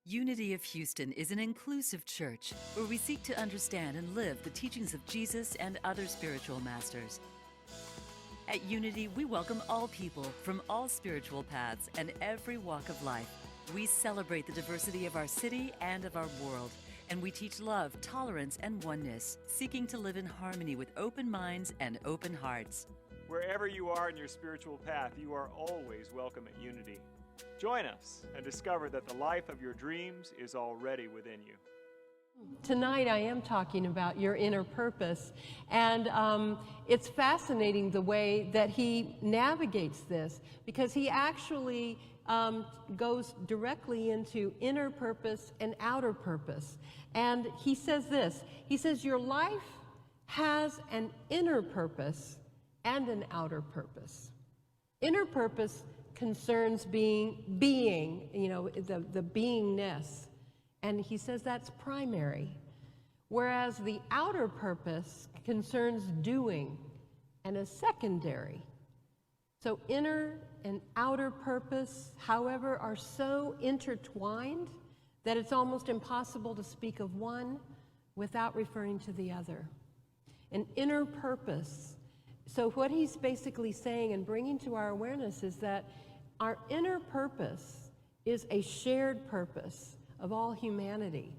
Unity of Houston is an inclusive church where we seek to understand and live the teachings of Jesus and other spiritual masters. At Unity, we welcome all people from all spiritual paths and every walk of life. We celebrate the diversity of our city and of our world, and we teach love, tolerance, and oneness, seeking to live in harmony with open minds and open hearts. Wherever you are in your spiritual path, you are always welcome at Unity. Join us and discover that the life of your dreams is already within you. Tonight I am talking about your inner purpose, and it's fascinating the way that he navigates this, because he actually goes directly into inner purpose and outer purpose. And he says this, he says your life has an inner purpose and an outer purpose. Inner purpose concerns being, you know, the beingness. And he says that's primary. Whereas the outer purpose concerns doing and is secondary. So inner and outer purpose, however, are so intertwined that it's almost impossible to speak of one without referring to the other. An inner purpose. So what he's basically saying and bringing to our awareness is that our inner purpose is a shared purpose of all humanity.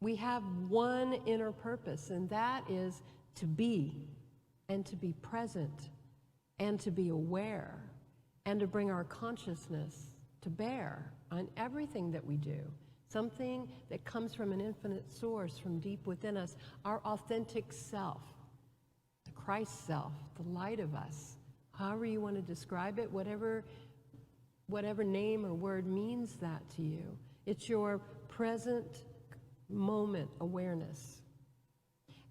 We have one inner purpose, and that is to be, and to be present, and to be aware, and to bring our consciousness to bear on everything that we do. Something that comes from an infinite source, from deep within us, our authentic self, the Christ self, the light of us. However you want to describe it, whatever name or word means that to you. It's your present moment awareness.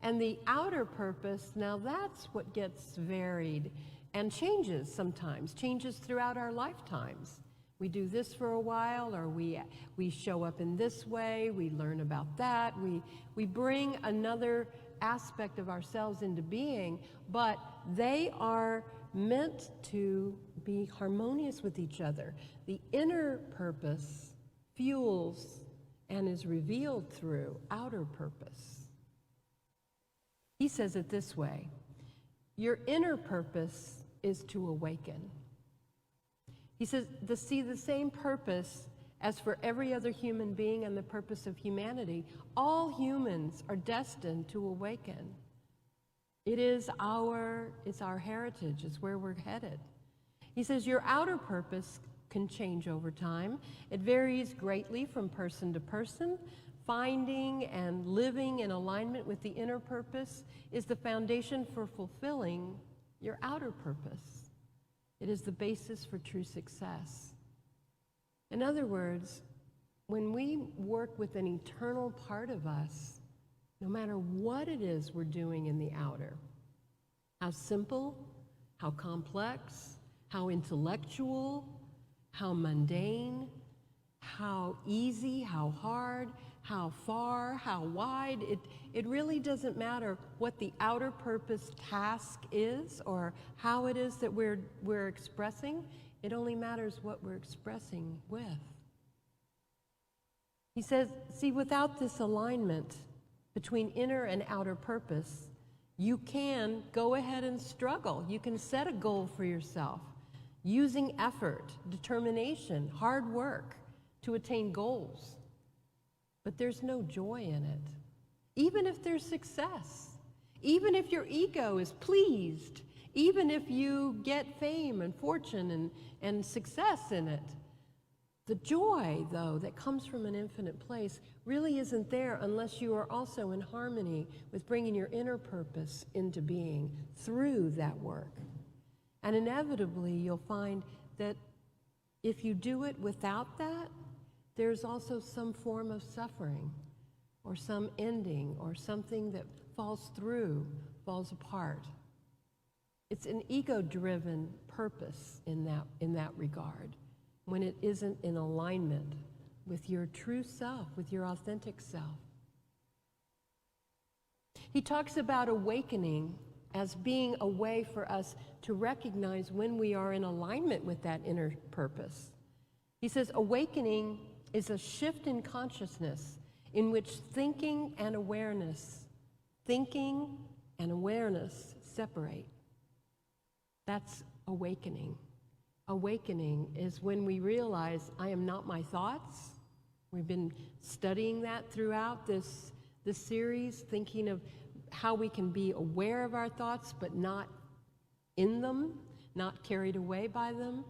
And the outer purpose, now that's what gets varied and changes sometimes, changes throughout our lifetimes. We do this for a while, or we show up in this way, we learn about that, we bring another aspect of ourselves into being, but they are meant to be harmonious with each other. The inner purpose fuels and is revealed through outer purpose. He says it this way, your inner purpose is to awaken. He says, see the same purpose as for every other human being and the purpose of humanity. All humans are destined to awaken. It's our heritage, it's where we're headed. He says your outer purpose can change over time. It varies greatly from person to person. Finding and living in alignment with the inner purpose is the foundation for fulfilling your outer purpose. It is the basis for true success. In other words, when we work with an eternal part of us, no matter what it is we're doing in the outer, how simple, how complex, how intellectual, how mundane, how easy, how hard, how far, how wide, it really doesn't matter what the outer purpose task is or how it is that we're expressing. It only matters what we're expressing with. He says, see, without this alignment between inner and outer purpose, you can go ahead and struggle. You can set a goal for yourself using effort, determination, hard work to attain goals. But there's no joy in it. Even if there's success, even if your ego is pleased, even if you get fame and fortune and success in it, the joy, though, that comes from an infinite place really isn't there unless you are also in harmony with bringing your inner purpose into being through that work. And inevitably, you'll find that if you do it without that, there's also some form of suffering or some ending or something that falls through, falls apart. It's an ego-driven purpose in that regard, when it isn't in alignment with your true self, with your authentic self. He talks about awakening as being a way for us to recognize when we are in alignment with that inner purpose. He says awakening is a shift in consciousness in which thinking and awareness separate. That's awakening. Awakening is when we realize I am not my thoughts. We've been studying that throughout this series, thinking of how we can be aware of our thoughts but not in them, not carried away by them,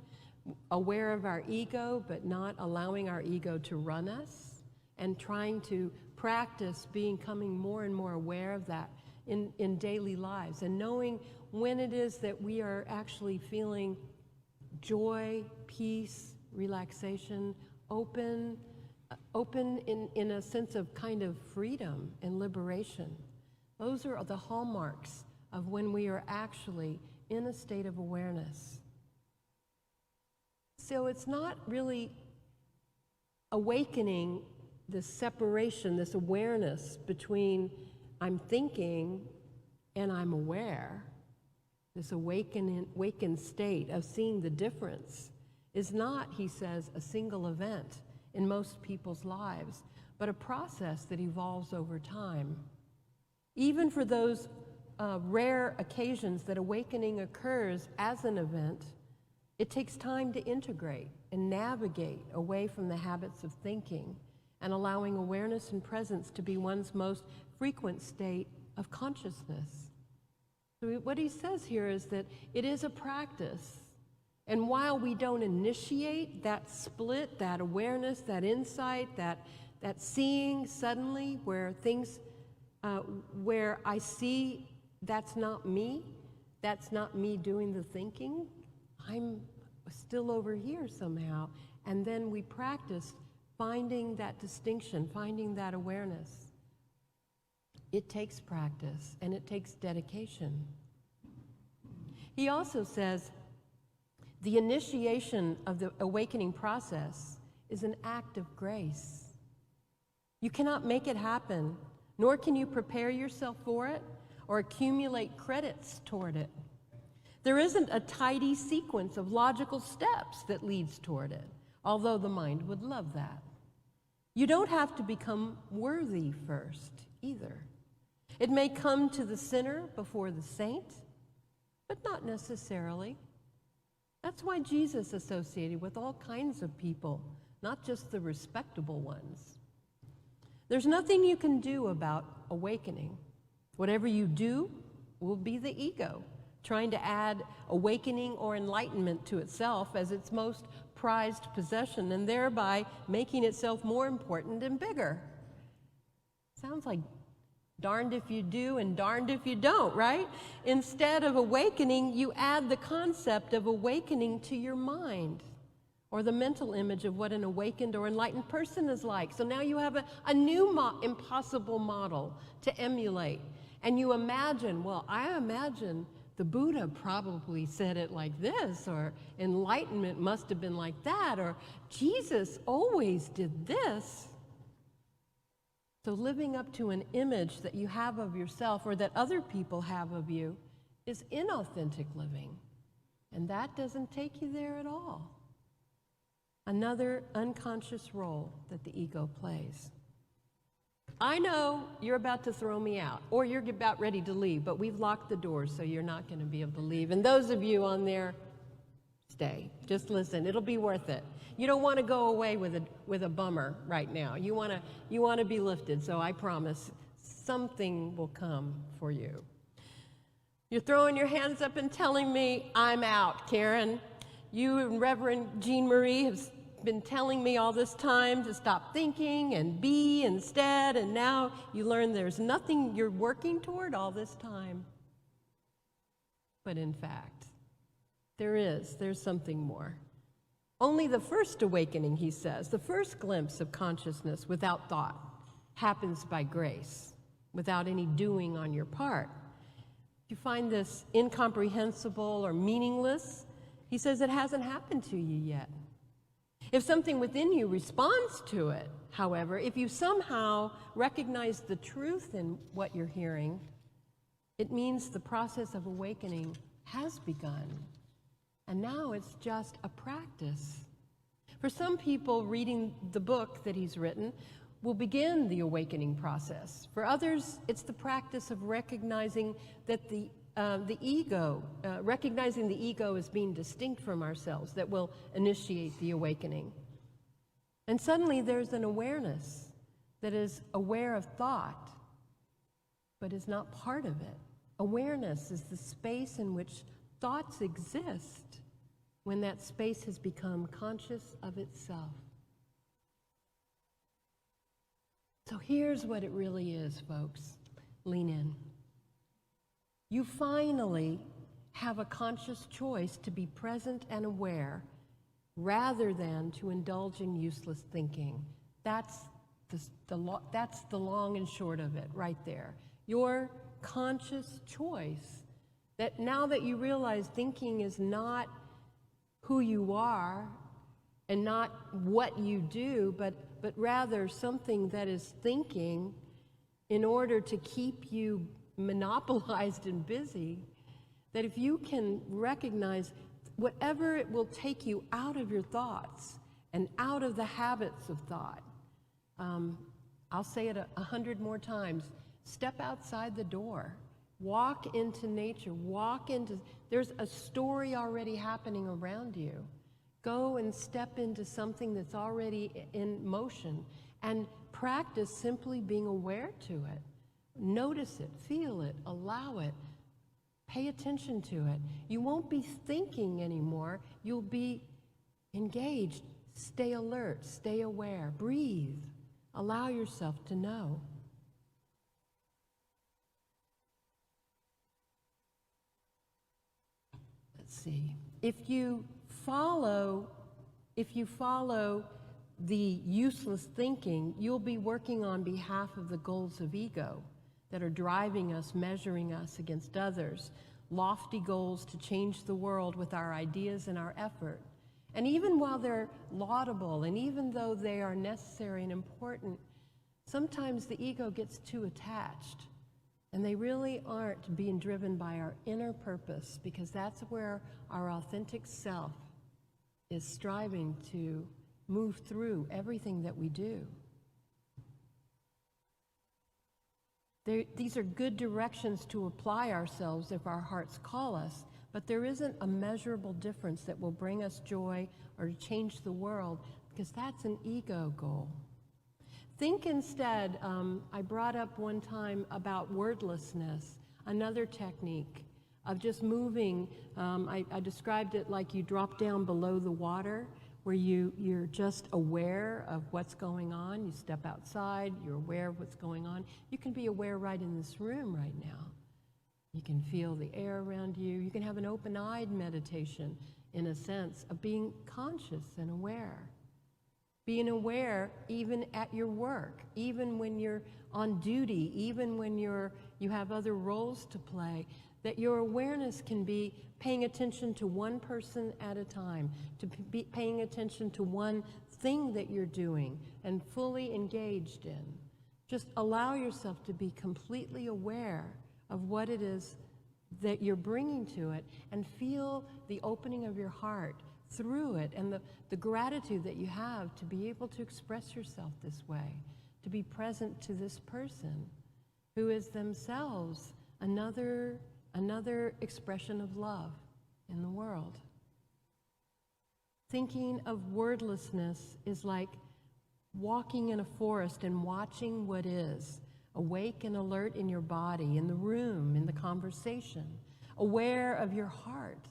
aware of our ego but not allowing our ego to run us, and trying to practice becoming more and more aware of that in daily lives, and knowing when it is that we are actually feeling joy, peace, relaxation, open in a sense of kind of freedom and liberation. Those are the hallmarks of when we are actually in a state of awareness. So it's not really awakening this separation, this awareness between I'm thinking and I'm aware. This awakened state of seeing the difference is not, he says, a single event in most people's lives, but a process that evolves over time. Even for those rare occasions that awakening occurs as an event, it takes time to integrate and navigate away from the habits of thinking and allowing awareness and presence to be one's most frequent state of consciousness. So what he says here is that it is a practice. And while we don't initiate that split, that awareness, that insight, that seeing suddenly where things, where I see that's not me doing the thinking, I'm still over here somehow. And then we practice finding that distinction, finding that awareness. It takes practice and it takes dedication. He also says the initiation of the awakening process is an act of grace. You cannot make it happen, nor can you prepare yourself for it or accumulate credits toward it. There isn't a tidy sequence of logical steps that leads toward it, although the mind would love that. You don't have to become worthy first either. It may come to the sinner before the saint, but not necessarily. That's why Jesus associated with all kinds of people, not just the respectable ones. There's nothing you can do about awakening. Whatever you do will be the ego, trying to add awakening or enlightenment to itself as its most prized possession, and thereby making itself more important and bigger. Sounds like darned if you do and darned if you don't, right? Instead of awakening, you add the concept of awakening to your mind, or the mental image of what an awakened or enlightened person is like. So now you have a new impossible model to emulate. And you imagine, well, I imagine the Buddha probably said it like this, or enlightenment must have been like that, or Jesus always did this. So living up to an image that you have of yourself or that other people have of you is inauthentic living. And that doesn't take you there at all. Another unconscious role that the ego plays. I know you're about to throw me out, or you're about ready to leave, but we've locked the doors, so you're not going to be able to leave. And those of you on there, stay. Just listen. It'll be worth it. You don't want to go away with a bummer right now. You want to be lifted, so I promise something will come for you. You're throwing your hands up and telling me, I'm out, Karen. You and Reverend Jean Marie have been telling me all this time to stop thinking and be instead, and now you learn there's nothing you're working toward all this time. But in fact, there's something more. Only the first awakening, he says, the first glimpse of consciousness without thought happens by grace, without any doing on your part. If you find this incomprehensible or meaningless, he says it hasn't happened to you yet. If something within you responds to it, however, if you somehow recognize the truth in what you're hearing, it means the process of awakening has begun. And now it's just a practice. For some people, reading the book that he's written will begin the awakening process. For others, it's the practice of recognizing that the ego as being distinct from ourselves that will initiate the awakening. And suddenly there's an awareness that is aware of thought, but is not part of it. Awareness is the space in which thoughts exist when that space has become conscious of itself. So here's what it really is, folks. Lean in. You finally have a conscious choice to be present and aware rather than to indulge in useless thinking. That's the long and short of it right there. Your conscious choice that now that you realize thinking is not who you are and not what you do, but rather something that is thinking in order to keep you monopolized and busy, that if you can recognize whatever it will take you out of your thoughts and out of the habits of thought, I'll say it 100 more times, step outside the door, walk into nature, there's a story already happening around you. Go and step into something that's already in motion and practice simply being aware to it. Notice it, feel it, allow it, pay attention to it. You won't be thinking anymore, you'll be engaged. Stay alert, stay aware, breathe, allow yourself to know. Let's see. If you follow the useless thinking, you'll be working on behalf of the goals of ego that are driving us, measuring us against others, lofty goals to change the world with our ideas and our effort. And even while they're laudable, and even though they are necessary and important, sometimes the ego gets too attached. And they really aren't being driven by our inner purpose, because that's where our authentic self is striving to move through everything that we do. These are good directions to apply ourselves if our hearts call us, but there isn't a measurable difference that will bring us joy or to change the world, because that's an ego goal. Think instead, I brought up one time about wordlessness, another technique of just moving. I described it like you drop down below the water, where you're just aware of what's going on. You step outside, you're aware of what's going on. You can be aware right in this room right now. You can feel the air around you. You can have an open-eyed meditation, in a sense, of being conscious and aware. Being aware even at your work, even when you're on duty, even when you have other roles to play, that your awareness can be paying attention to one person at a time, to be paying attention to one thing that you're doing and fully engaged in. Just allow yourself to be completely aware of what it is that you're bringing to it, and feel the opening of your heart through it, and the gratitude that you have to be able to express yourself this way, to be present to this person who is themselves another expression of love in the world. Thinking of wordlessness is like walking in a forest and watching what is, awake and alert in your body, in the room, in the conversation, aware of your heart,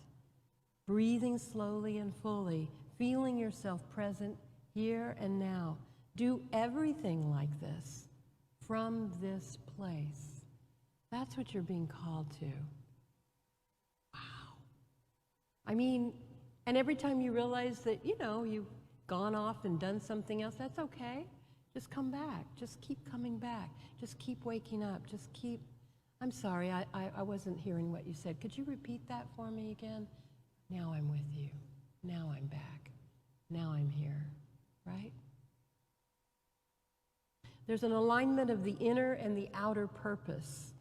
breathing slowly and fully, feeling yourself present here and now. Do everything like this from this place. That's what you're being called to. Wow. I mean, and every time you realize that, you've gone off and done something else, that's okay. Just come back. Just keep coming back. Just keep waking up. Just keep... I'm sorry, I wasn't hearing what you said. Could you repeat that for me again? Now I'm with you. Now I'm back. Now I'm here. Right? There's an alignment of the inner and the outer purpose.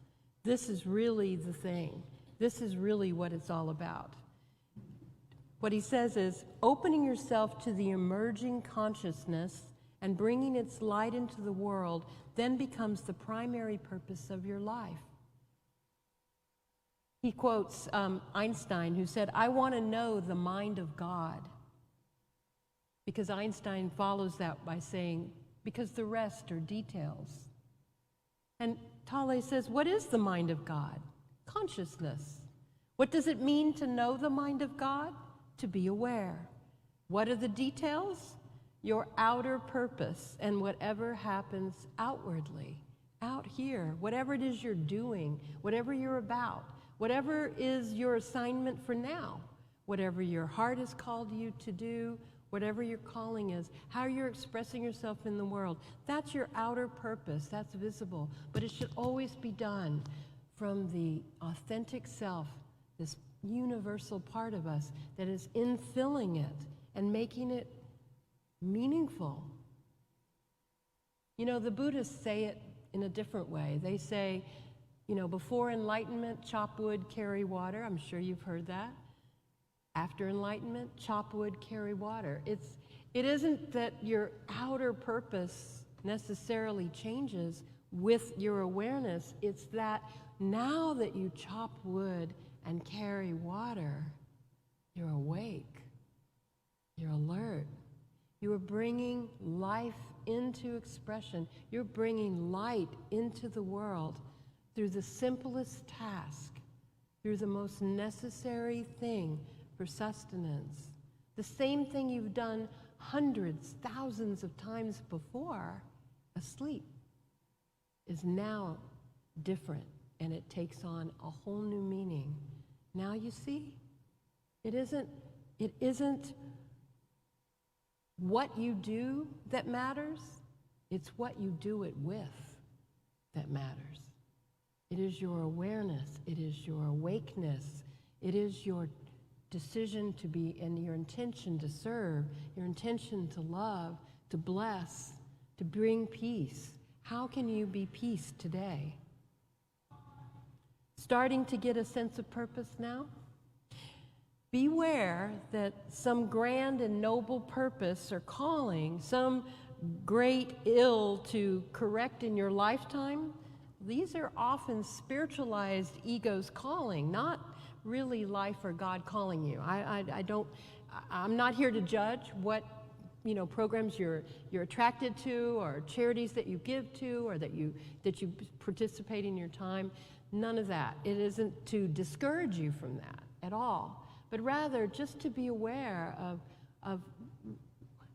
This is really the thing. This is really what it's all about. What he says is, opening yourself to the emerging consciousness and bringing its light into the world then becomes the primary purpose of your life. He quotes Einstein, who said, I want to know the mind of God. Because Einstein follows that by saying, because the rest are details. And Tale says, what is the mind of God? Consciousness. What does it mean to know the mind of God? To be aware. What are the details? Your outer purpose and whatever happens outwardly, out here, whatever it is you're doing, whatever you're about, whatever is your assignment for now, whatever your heart has called you to do, whatever your calling is, how you're expressing yourself in the world, that's your outer purpose, that's visible, but it should always be done from the authentic self, this universal part of us that is infilling it and making it meaningful. You know, the Buddhists say it in a different way. They say, you know, before enlightenment, chop wood, carry water. I'm sure you've heard that. After enlightenment, chop wood, carry water. It isn't that your outer purpose necessarily changes with your awareness. It's that now that you chop wood and carry water, you're awake, you're alert. You are bringing life into expression. You're bringing light into the world through the simplest task, through the most necessary thing for sustenance. The same thing you've done hundreds, thousands of times before, asleep, is now different, and it takes on a whole new meaning. Now you see, it isn't what you do that matters, it's what you do it with that matters. It is your awareness, it is your awakeness, it is your decision to be, and your intention to serve, your intention to love, to bless, to bring peace. How can you be peace today? Starting to get a sense of purpose now? Beware that some grand and noble purpose or calling, some great ill to correct in your lifetime, these are often spiritualized ego's calling, not really life or God calling you. I'm not here to judge what, you know, programs you're attracted to, or charities that you give to, or that you participate in your time. None of that. It isn't to discourage you from that at all, but rather just to be aware of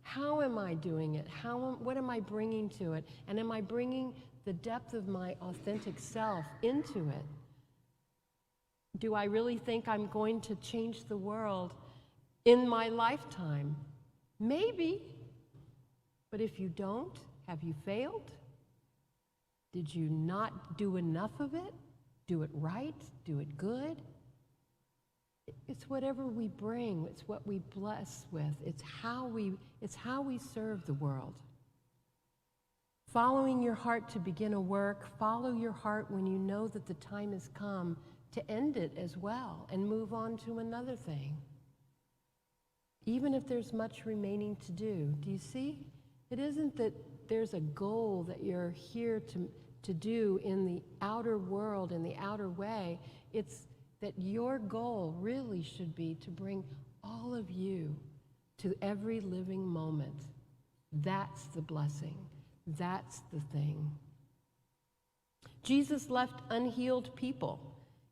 how am I doing it? What am I bringing to it? And am I bringing the depth of my authentic self into it? Do I really think I'm going to change the world in my lifetime? Maybe. But if you don't, have you failed? Did you not do enough of it? Do it right? Do it good? It's whatever we bring. It's what we bless with. It's how we serve the world. Following your heart to begin a work, follow your heart when you know that the time has come to end it as well and move on to another thing. Even if there's much remaining to do. Do you see? It isn't that there's a goal that you're here to do in the outer world, in the outer way. It's that your goal really should be to bring all of you to every living moment. That's the blessing. That's the thing. Jesus left unhealed people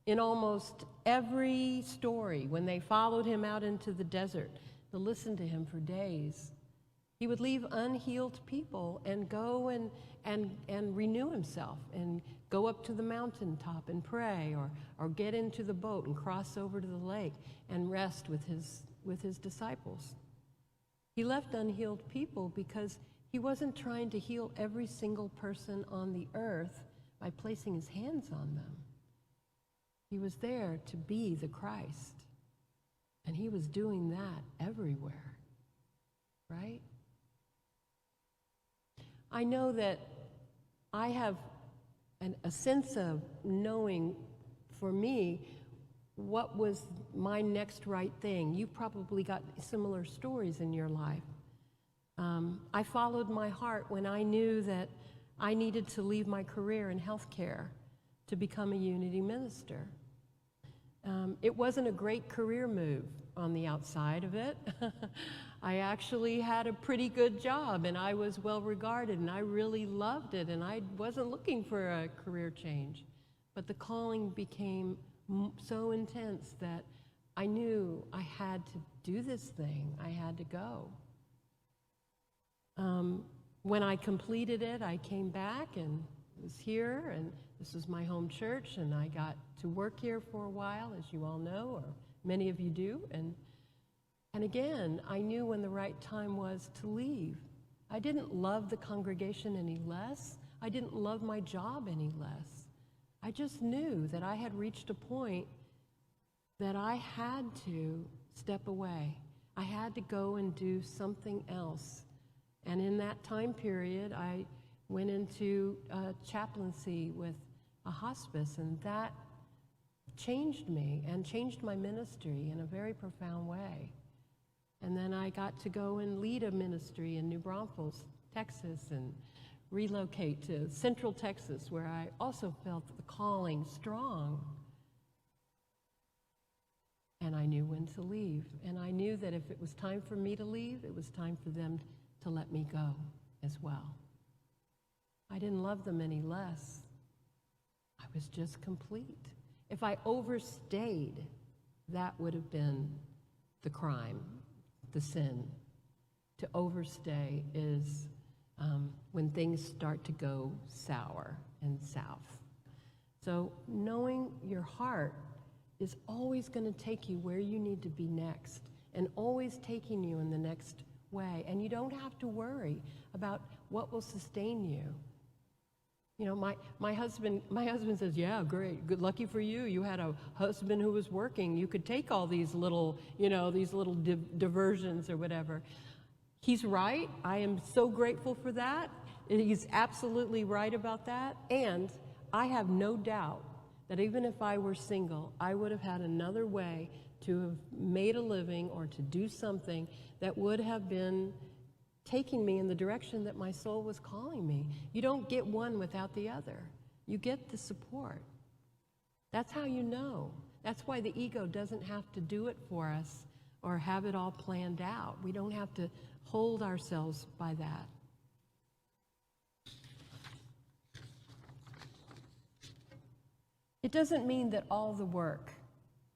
in almost every story when they followed him out into the desert to listen to him for days. He would leave unhealed people and go and renew himself and go up to the mountaintop and pray, or get into the boat and cross over to the lake and rest with his disciples. He left unhealed people because he wasn't trying to heal every single person on the earth by placing his hands on them. He was there to be the Christ, and he was doing that everywhere, right? I know that I have a sense of knowing, for me, what was my next right thing. You probably got similar stories in your life. I followed my heart when I knew that I needed to leave my career in healthcare to become a Unity minister. It wasn't a great career move on the outside of it. I actually had a pretty good job, and I was well regarded, and I really loved it, and I wasn't looking for a career change. But the calling became so intense that I knew I had to do this thing. I had to go. When I completed it, I came back and was here, and this was my home church, and I got to work here for a while, as you all know, or many of you do. And again, I knew when the right time was to leave. I didn't love the congregation any less. I didn't love my job any less. I just knew that I had reached a point that I had to step away. I had to go and do something else. And in that time period, I went into chaplaincy with a hospice, and that changed me and changed my ministry in a very profound way. And then I got to go and lead a ministry in New Braunfels, Texas, and relocate to Central Texas, where I also felt the calling strong. And I knew when to leave. And I knew that if it was time for me to leave, it was time for them to let me go as well. I didn't love them any less. I was just complete. If I overstayed, that would have been the crime, the sin. To overstay is when things start to go sour and south. So knowing your heart is always going to take you where you need to be next, and always taking you in the next way. And you don't have to worry about what will sustain you. You know, my husband says, yeah, great, good, lucky for you. You had a husband who was working. You could take all these little, diversions or whatever. He's right. I am so grateful for that. He's absolutely right about that. And I have no doubt that even if I were single, I would have had another way to have made a living or to do something that would have been taking me in the direction that my soul was calling me. You don't get one without the other. You get the support. That's how you know. That's why the ego doesn't have to do it for us or have it all planned out. We don't have to hold ourselves by that. It doesn't mean that all the work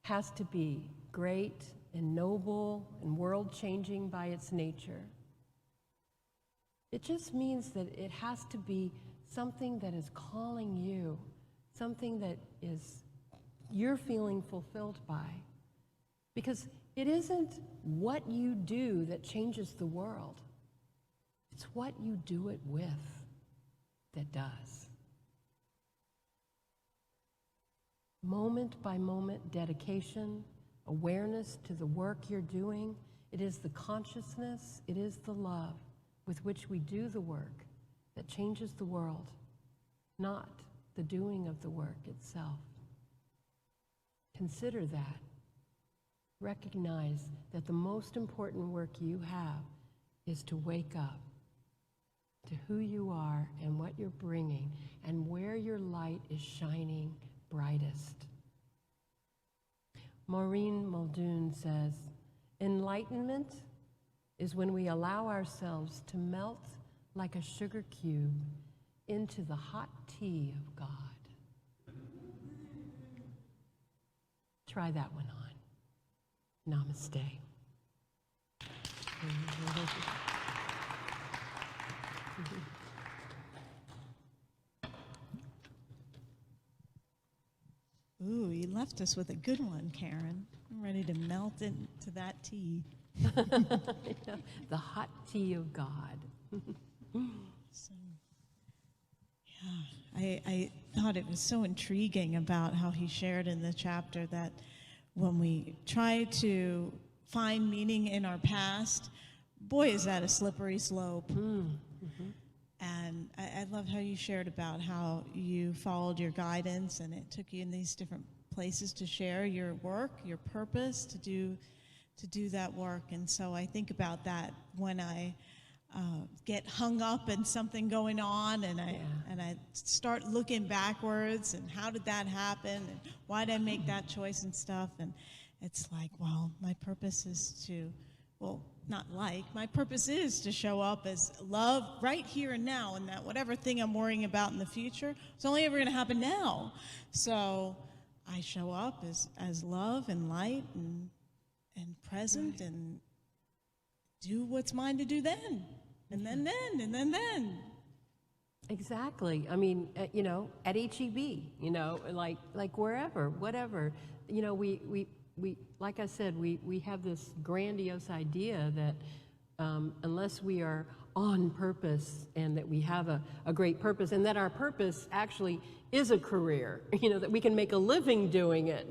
has to be great and noble and world-changing by its nature. It just means that it has to be something that is calling you, something that is you're feeling fulfilled by. Because it isn't what you do that changes the world. It's what you do it with that does. Moment by moment dedication, awareness to the work you're doing. It is the consciousness, it is the love with which we do the work that changes the world, not the doing of the work itself. Consider that. Recognize that the most important work you have is to wake up to who you are and what you're bringing and where your light is shining brightest. Maureen Muldoon says, enlightenment is when we allow ourselves to melt like a sugar cube into the hot tea of God. Try that one on. Namaste. Ooh, you left us with a good one, Karen. I'm ready to melt into that tea. The hot tea of God. So, yeah, I thought it was so intriguing about how he shared in the chapter that when we try to find meaning in our past, boy, is that a slippery slope. Mm-hmm. And I love how you shared about how you followed your guidance and it took you in these different places to share your work, your purpose, to do that work. And so I think about that when I get hung up in something going on, and I start looking backwards, and how did that happen, and why did I make that choice and stuff. And it's like, well, my purpose is to, my purpose is to show up as love right here and now, and that whatever thing I'm worrying about in the future, it's only ever going to happen now. So I show up as love and light and present, and do what's mine to do then, and then. Exactly. I mean, at HEB, like wherever, whatever, we like I said, we have this grandiose idea that unless we are on purpose, and that we have a great purpose, and that our purpose actually is a career, that we can make a living doing it.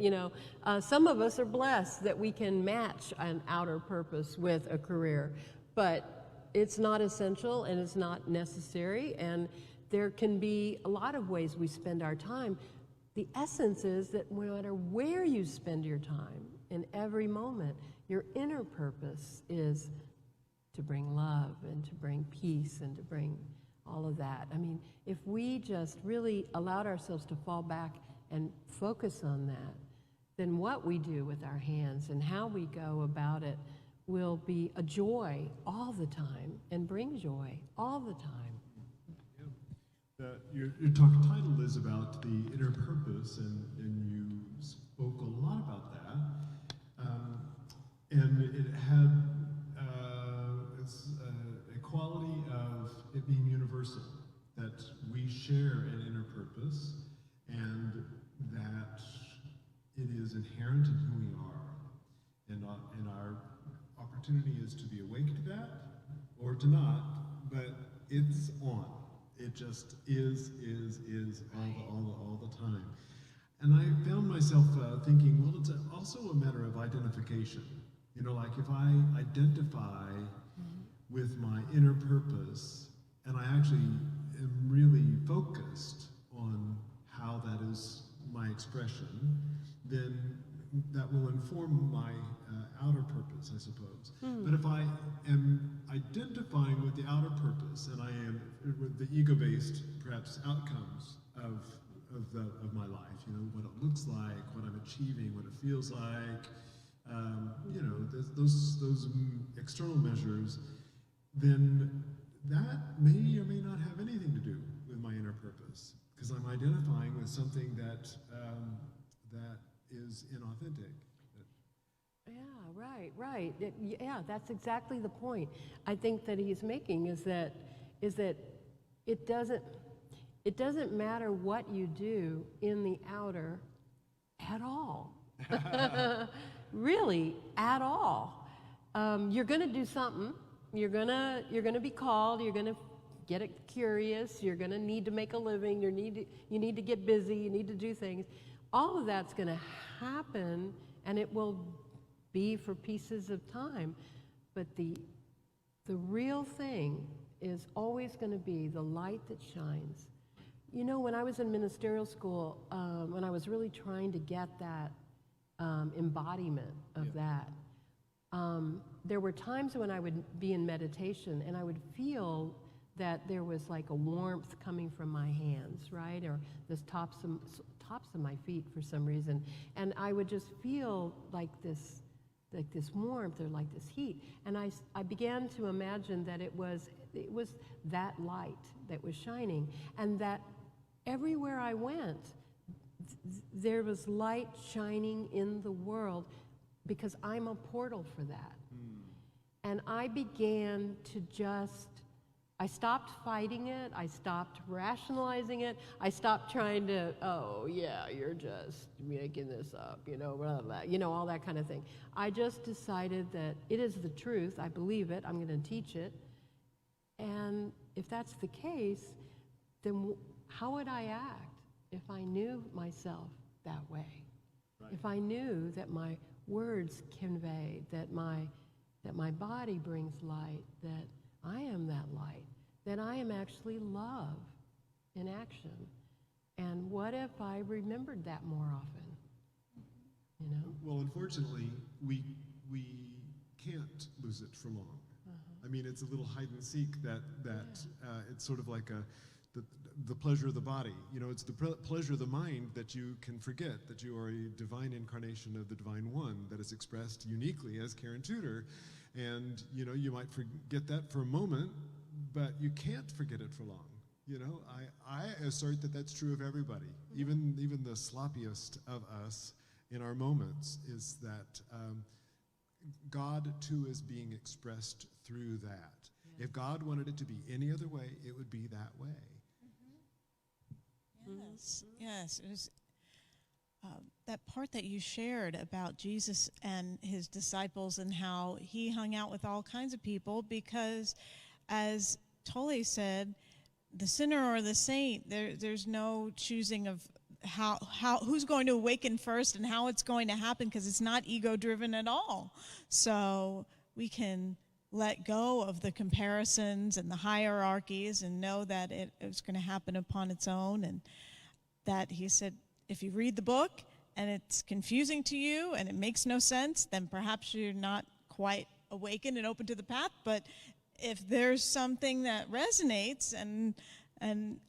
Some of us are blessed that we can match an outer purpose with a career, but it's not essential and it's not necessary, and there can be a lot of ways we spend our time. The essence is that no matter where you spend your time, in every moment, your inner purpose is to bring love and to bring peace and to bring all of that. I mean, if we just really allowed ourselves to fall back and focus on that, then what we do with our hands and how we go about it will be a joy all the time and bring joy all the time. Your talk title is about the inner purpose, and you spoke a lot about that. And it had a quality of it being universal, that we share an inner purpose, and that it is inherent in who we are. And our opportunity is to be awake to that, or to not, but it's on. It just is all the time. And I found myself thinking, well, it's also a matter of identification. Like if I identify with my inner purpose, and I actually am really focused on how that is my expression, then that will inform my outer purpose, I suppose. But if I am identifying with the outer purpose, and I am with the ego-based, perhaps, outcomes of my life, what it looks like, what I'm achieving, what it feels like, those external measures, then that may or may not have anything to do with my inner purpose, because I'm identifying with something that is inauthentic. Yeah, right. Yeah, that's exactly the point I think that he's making, is that it doesn't matter what you do in the outer at all. Really, at all. You're going to do something. You're gonna be called. You're gonna get curious. You're gonna need to make a living. You need to get busy. You need to do things. All of that's going to happen, and it will be for pieces of time. But the real thing is always going to be the light that shines. When I was in ministerial school, when I was really trying to get that embodiment of that, there were times when I would be in meditation and I would feel that there was like a warmth coming from my hands, right? Or the tops of my feet for some reason. And I would just feel like this warmth or like this heat. And I began to imagine that it was that light that was shining, and that everywhere I went, there was light shining in the world, because I'm a portal for that. And I began to I stopped fighting it. I stopped rationalizing it. I stopped trying to, oh yeah, you're just making this up, blah, blah, all that kind of thing. I just decided that it is the truth. I believe it. I'm going to teach it. And if that's the case, then how would I act if I knew myself that way? Right. If I knew that my words convey, that my body brings light, that I am that light, that I am actually love in action. And what if I remembered that more often? you know? Well, unfortunately, we can't lose it for long. I mean, it's a little hide and seek that it's sort of like the pleasure of the body. You know, it's the pleasure of the mind that you can forget that you are a divine incarnation of the Divine One that is expressed uniquely as Karen Tudor. And, you know, you might forget that for a moment, but you can't forget it for long. You know, I assert that that's true of everybody. Even the sloppiest of us in our moments is that God, too, is being expressed through that. Yeah. If God wanted it to be any other way, it would be that way. Yes, yes. It was that part that you shared about Jesus and his disciples and how he hung out with all kinds of people because, as Tolle said, the sinner or the saint, there's no choosing of how who's going to awaken first and how it's going to happen because it's not ego-driven at all. So we can let go of the comparisons and the hierarchies and know that it's going to happen upon its own. And that he said, if you read the book and it's confusing to you and it makes no sense, then perhaps you're not quite awakened and open to the path. But if there's something that resonates, and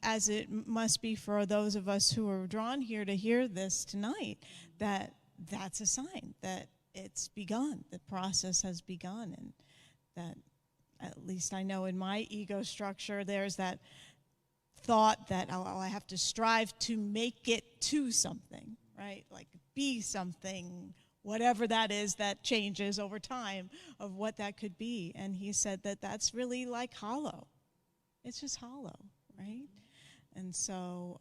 as it must be for those of us who are drawn here to hear this tonight, that's a sign that it's begun, the process has begun, and that at least I know in my ego structure there's that thought that, oh, I have to strive to make it to something, right? Like be something, whatever that is that changes over time of what that could be. And he said that that's really like hollow. It's just hollow, right? And so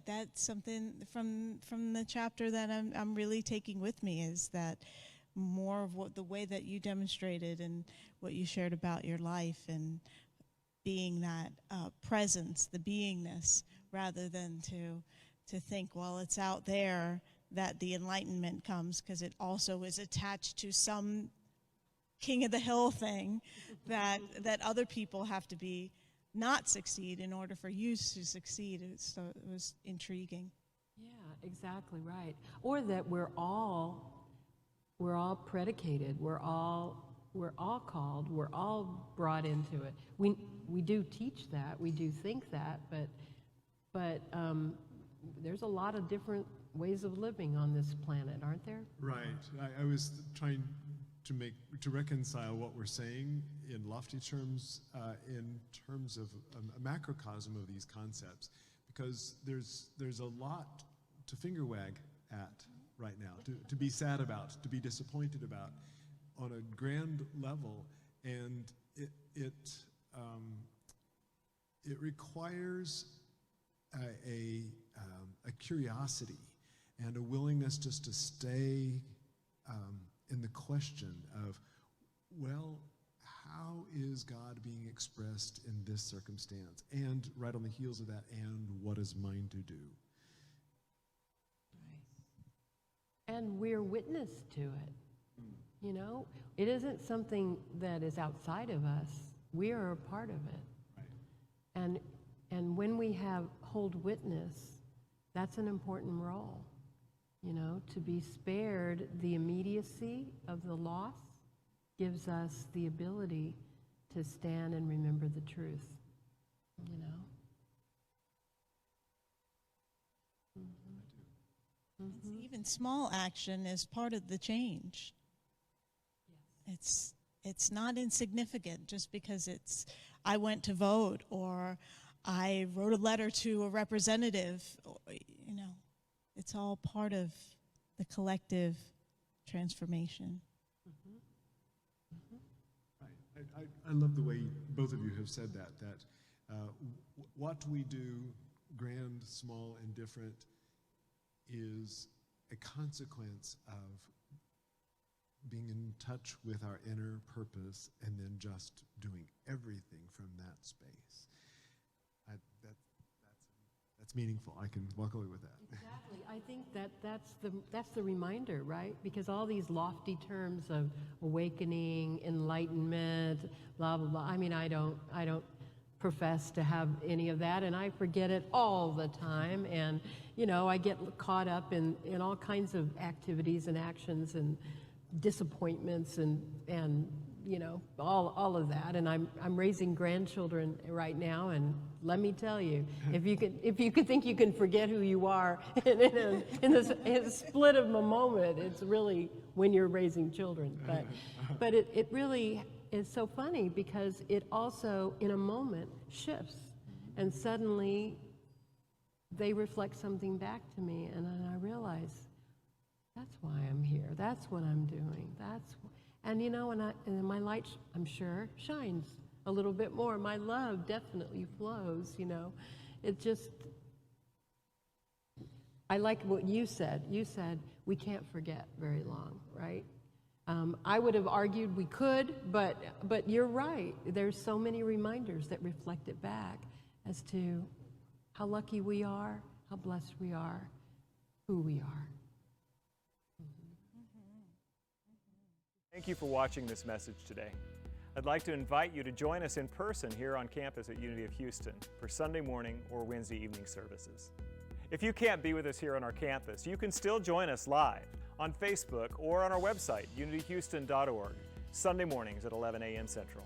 that's something from the chapter that I'm really taking with me, is that more of what the way that you demonstrated and what you shared about your life and being that presence, the beingness, rather than to think, well, it's out there that the enlightenment comes, because it also is attached to some king of the hill thing that other people have to be not succeed in order for you to succeed. So it was intriguing. Yeah, exactly right. Or that we're all predicated. We're all called. We're all brought into it. We do teach that. We do think that. But there's a lot of different ways of living on this planet, aren't there? Right. I was trying to reconcile what we're saying in lofty terms, in terms of a macrocosm of these concepts, because there's a lot to finger wag at right now, to be sad about, to be disappointed about, on a grand level, and it requires a curiosity and a willingness just to stay in the question of, well, how is God being expressed in this circumstance? And right on the heels of that, and what is mine to do? Right. And we're witness to it. You know, it isn't something that is outside of us. We are a part of it. Right. And when we hold witness, that's an important role. You know, to be spared the immediacy of the loss gives us the ability to stand and remember the truth, you know? Mm-hmm. Mm-hmm. Even small action is part of the change. Yes. It's not insignificant just because I went to vote or I wrote a letter to a representative, you know. It's all part of the collective transformation. Mm-hmm. Right. I love the way both of you have said that what we do, grand, small, and different, is a consequence of being in touch with our inner purpose and then just doing everything from that space. That's meaningful. I can walk away with that. Exactly. I think that's the reminder, right? Because all these lofty terms of awakening, enlightenment, blah blah blah. I mean, I don't profess to have any of that, and I forget it all the time. And, you know, I get caught up in all kinds of activities and actions and disappointments and you know, all of that. And I'm raising grandchildren right now, and let me tell you, if you could think you can forget who you are in a split of a moment, it's really when you're raising children. But it really is so funny, because it also, in a moment, shifts, and suddenly they reflect something back to me, and then I realize that's why I'm here. That's what I'm doing. And you know, and my light, I'm sure, shines a little bit more. My love definitely flows. You know, it just. I like what you said. You said we can't forget very long, right? I would have argued we could, but you're right. There's so many reminders that reflect it back as to how lucky we are, how blessed we are, who we are. Thank you for watching this message today. I'd like to invite you to join us in person here on campus at Unity of Houston for Sunday morning or Wednesday evening services. If you can't be with us here on our campus, you can still join us live on Facebook or on our website, unityhouston.org, Sunday mornings at 11 a.m. Central.